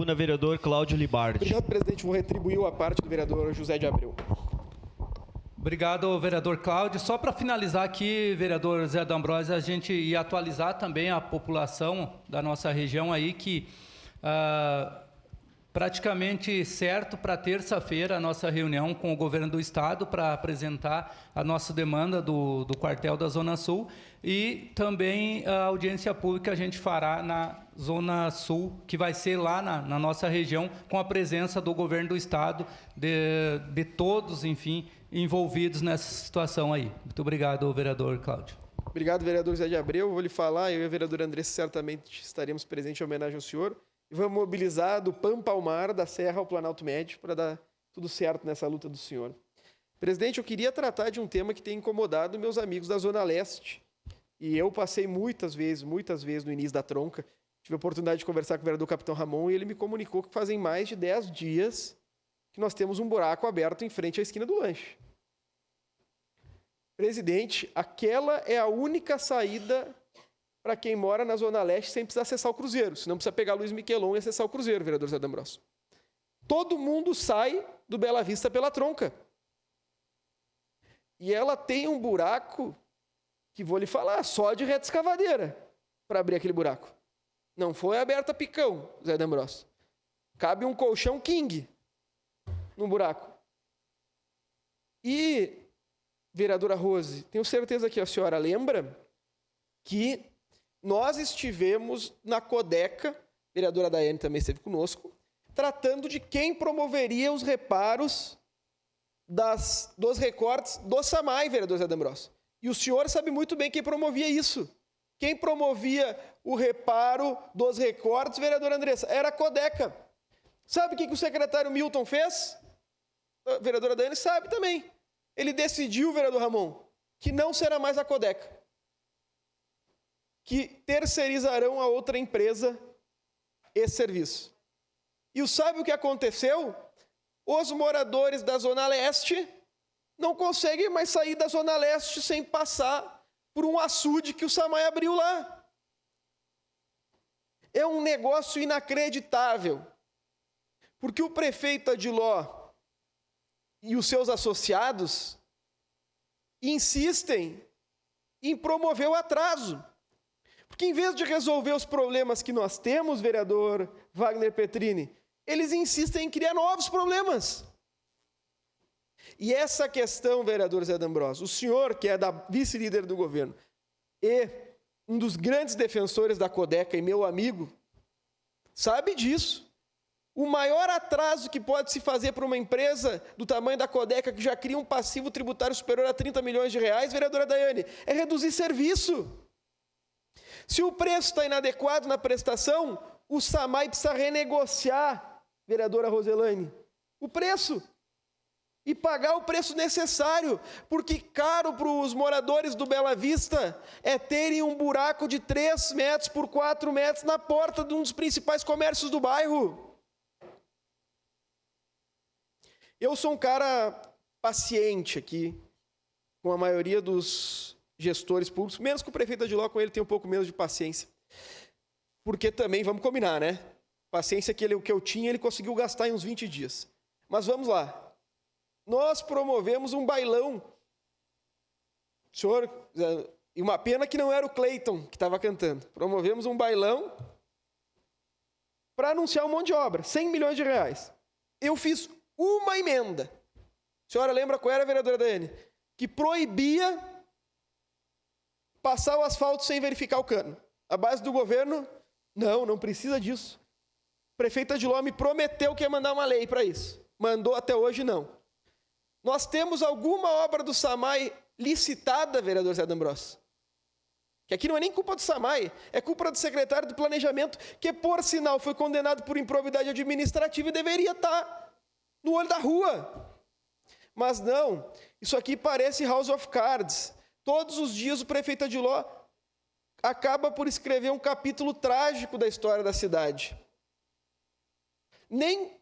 tribuna, vereador Cláudio Libardi. Obrigado, presidente. Vou retribuir a parte do vereador José de Abreu. Obrigado, vereador Cláudio. Só para finalizar aqui, vereador Zé D'Ambrosio, a gente ia atualizar também a população da nossa região aí que praticamente certo para terça-feira a nossa reunião com o governo do estado para apresentar a nossa demanda do quartel da Zona Sul e também a audiência pública a gente fará na Zona Sul, que vai ser lá na nossa região, com a presença do governo do estado, de todos, enfim, envolvidos nessa situação aí. Muito obrigado, vereador Cláudio. Obrigado, vereador José de Abreu. Vou lhe falar, eu e a vereadora Andressa certamente estaremos presentes em homenagem ao senhor. E vamos mobilizar do Pampa ao Mar, da Serra ao Planalto Médio, para dar tudo certo nessa luta do senhor. Presidente, eu queria tratar de um tema que tem incomodado meus amigos da Zona Leste. E eu passei muitas vezes no início da tronca, tive a oportunidade de conversar com o vereador Capitão Ramon e ele me comunicou que fazem mais de 10 dias que nós temos um buraco aberto em frente à esquina do lanche. Presidente, aquela é a única saída para quem mora na Zona Leste sem precisar acessar o Cruzeiro. Senão precisa pegar Luiz Miquelon e acessar o Cruzeiro, vereador Zé D'Ambrosio. Todo mundo sai do Bela Vista pela tronca. E ela tem um buraco que, vou lhe falar, só de reta escavadeira para abrir aquele buraco. Não foi aberta picão, Zé D'Ambrosio. Cabe um colchão king no buraco. E, vereadora Rose, tenho certeza que a senhora lembra que nós estivemos na Codeca, a vereadora Daiane também esteve conosco, tratando de quem promoveria os reparos dos recortes do SAMAI, vereador Zé D'Ambrosio. E o senhor sabe muito bem quem promovia isso. Quem promovia o reparo dos recortes, vereadora Andressa, era a Codeca. Sabe o que o secretário Milton fez? A vereadora Daiane sabe também. Ele decidiu, vereador Ramon, que não será mais a Codeca, que terceirizarão a outra empresa esse serviço. E sabe o que aconteceu? Os moradores da Zona Leste não conseguem mais sair da Zona Leste sem passar por um açude que o SAMAI abriu lá. É um negócio inacreditável, porque o prefeito Adiló e os seus associados insistem em promover o atraso. Porque em vez de resolver os problemas que nós temos, vereador Wagner Petrini, eles insistem em criar novos problemas. E essa questão, vereador Zé D'Ambrosio, o senhor, que é da vice-líder do governo, e um dos grandes defensores da Codeca e meu amigo, sabe disso. O maior atraso que pode se fazer para uma empresa do tamanho da Codeca, que já cria um passivo tributário superior a 30 milhões de reais, vereadora Daiane, é reduzir serviço. Se o preço está inadequado na prestação, o SAMAI precisa renegociar, vereadora Roselaine, o preço e pagar o preço necessário, porque caro para os moradores do Bela Vista é terem um buraco de 3 metros por 4 metros na porta de um dos principais comércios do bairro. Eu sou um cara paciente aqui, com a maioria dos gestores públicos, menos que o prefeito Adiló, com ele tem um pouco menos de paciência. Porque também, vamos combinar, né? Paciência que eu tinha, ele conseguiu gastar em uns 20 dias. Mas vamos lá. Nós promovemos um bailão. Senhor, e uma pena que não era o Cleiton que estava cantando. Promovemos um bailão para anunciar um monte de obra, 100 milhões de reais. Eu fiz uma emenda. A senhora lembra qual era, vereadora Daiane? Que proibia passar o asfalto sem verificar o cano. A base do governo, não precisa disso. O prefeito Adiló me prometeu que ia mandar uma lei para isso. Mandou, até hoje não. Nós temos alguma obra do SAMAI licitada, vereador Zé D'Ambrosio? Que aqui não é nem culpa do SAMAI, é culpa do secretário do Planejamento, que, por sinal, foi condenado por improbidade administrativa e deveria estar no olho da rua. Mas não, isso aqui parece House of Cards. Todos os dias o prefeito Adiló acaba por escrever um capítulo trágico da história da cidade. Nem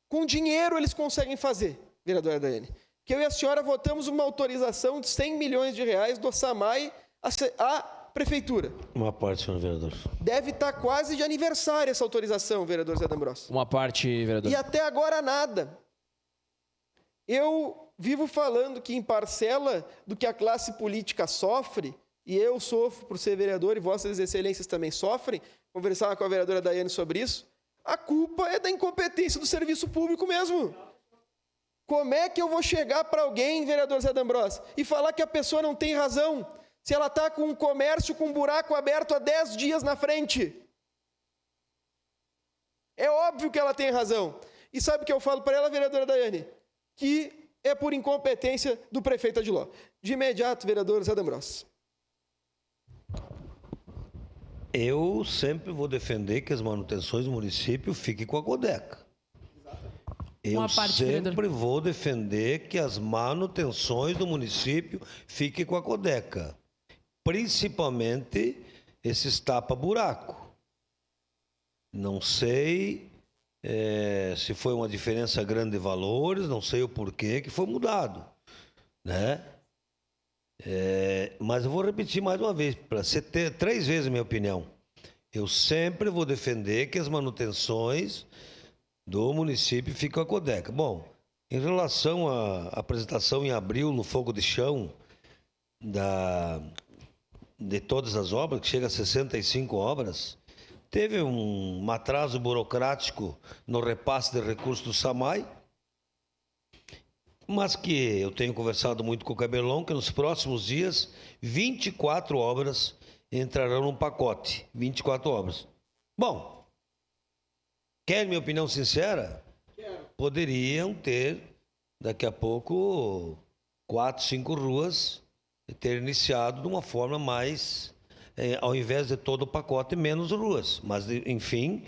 com dinheiro eles conseguem fazer, vereadora Daiane. Que eu e a senhora votamos uma autorização de 100 milhões de reais do SAMAI a prefeitura. Uma parte, senhor vereador. Deve estar quase de aniversário essa autorização, vereador Zé D'Ambrosio. Uma parte, vereador. E até agora nada. Eu vivo falando que em parcela do que a classe política sofre, e eu sofro por ser vereador e vossas excelências também sofrem, conversava com a vereadora Daiane sobre isso, a culpa é da incompetência do serviço público mesmo. Como é que eu vou chegar para alguém, vereador Zé D'Ambrosio, e falar que a pessoa não tem razão, se ela está com um comércio com um buraco aberto há 10 dias na frente? É óbvio que ela tem razão. E sabe o que eu falo para ela, vereadora Daiane? Que é por incompetência do prefeito Adiló. De imediato, vereador Zé D'Ambrosio. Eu sempre vou defender que as manutenções do município fiquem com a Codeca. Eu sempre vou defender que as manutenções do município fiquem com a Codeca. Principalmente esses tapa-buraco. Não sei se foi uma diferença grande de valores, não sei o porquê que foi mudado, né? Mas eu vou repetir mais uma vez, para você ter 3 vezes a minha opinião. Eu sempre vou defender que as manutenções do município fiquem com a Codeca. Bom, em relação à apresentação em abril no Fogo de Chão de todas as obras, que chega a 65 obras, teve um atraso burocrático no repasse de recursos do SAMAI, mas que eu tenho conversado muito com o Cabelon, que nos próximos dias 24 obras entrarão num pacote. 24 obras. Bom, quer minha opinião sincera? Quero. Poderiam ter, daqui a pouco, 4, 5 ruas ter iniciado de uma forma mais, ao invés de todo o pacote, menos ruas. Mas, enfim,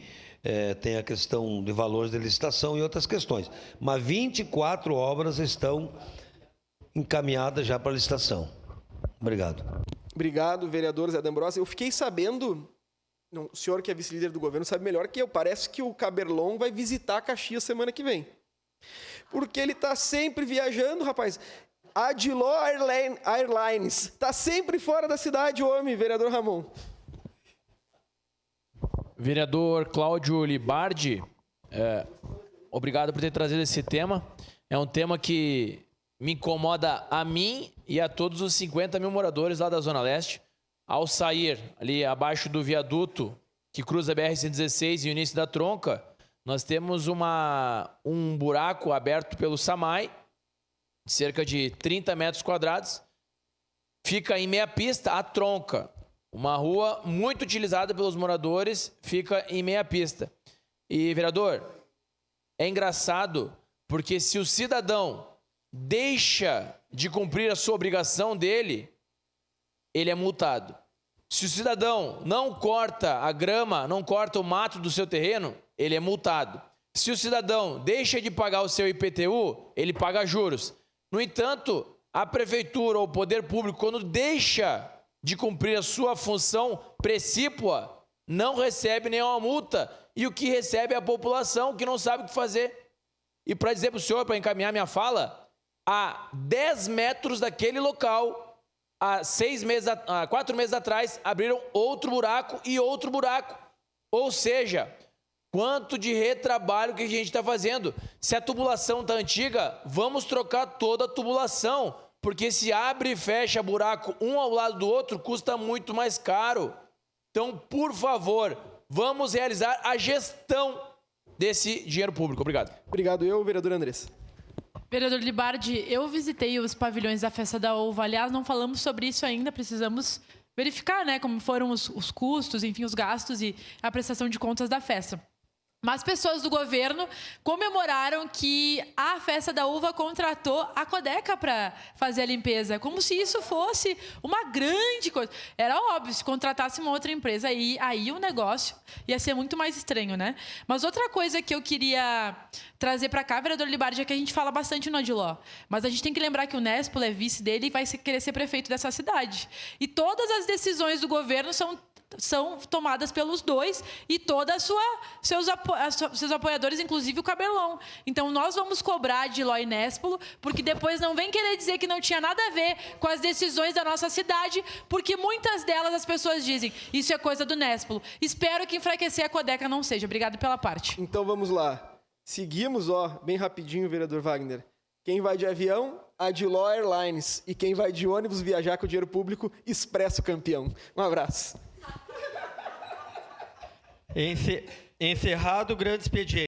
tem a questão de valores de licitação e outras questões. Mas 24 obras estão encaminhadas já para a licitação. Obrigado. Obrigado, vereador Zé D'Ambrosio. Eu fiquei sabendo, o senhor que é vice-líder do governo sabe melhor que eu, parece que o Cabelon vai visitar Caxias semana que vem. Porque ele está sempre viajando, rapaz. Adiló Airlines. Está sempre fora da cidade, homem, vereador Ramon. Vereador Cláudio Libardi, obrigado por ter trazido esse tema. É um tema que me incomoda a mim e a todos os 50 mil moradores lá da Zona Leste. Ao sair ali abaixo do viaduto que cruza a BR-116 e o início da Tronca, nós temos um buraco aberto pelo SAMAI, de cerca de 30 metros quadrados. Fica em meia pista a Tronca. Uma rua muito utilizada pelos moradores, fica em meia pista. E, vereador, é engraçado porque se o cidadão deixa de cumprir a sua obrigação dele, ele é multado. Se o cidadão não corta a grama, não corta o mato do seu terreno, ele é multado. Se o cidadão deixa de pagar o seu IPTU, ele paga juros. No entanto, a prefeitura ou o poder público, quando deixa de cumprir a sua função precípua, não recebe nenhuma multa. E o que recebe é a população que não sabe o que fazer. E para dizer para o senhor, para encaminhar minha fala, a 10 metros daquele local, há 4 meses atrás, abriram outro buraco e outro buraco. Ou seja, quanto de retrabalho que a gente está fazendo. Se a tubulação está antiga, vamos trocar toda a tubulação. Porque se abre e fecha buraco um ao lado do outro, custa muito mais caro. Então, por favor, vamos realizar a gestão desse dinheiro público. Obrigado. Obrigado, vereador Andressa. Vereador Libardi, eu visitei os pavilhões da Festa da Uva. Aliás, não falamos sobre isso ainda, precisamos verificar, né, como foram os custos, enfim, os gastos e a prestação de contas da festa. Mas pessoas do governo comemoraram que a Festa da Uva contratou a Codeca para fazer a limpeza, como se isso fosse uma grande coisa. Era óbvio, se contratasse uma outra empresa, aí o negócio ia ser muito mais estranho, né? Mas outra coisa que eu queria trazer para cá, vereador Libardi, é que a gente fala bastante no Adiló, mas a gente tem que lembrar que o Nespolo é vice dele e vai querer ser prefeito dessa cidade. E todas as decisões do governo são são tomadas pelos dois e seus apoiadores, inclusive o Cabelão. Então, nós vamos cobrar de Ló e Nespolo, porque depois não vem querer dizer que não tinha nada a ver com as decisões da nossa cidade, porque muitas delas as pessoas dizem, isso é coisa do Nespolo. Espero que enfraquecer a Codeca não seja. Obrigado pela parte. Então vamos lá. Seguimos, bem rapidinho, vereador Wagner. Quem vai de avião, Adiló Airlines. E quem vai de ônibus viajar com dinheiro público, Expresso Campeão. Um abraço. Encerrado o grande expediente.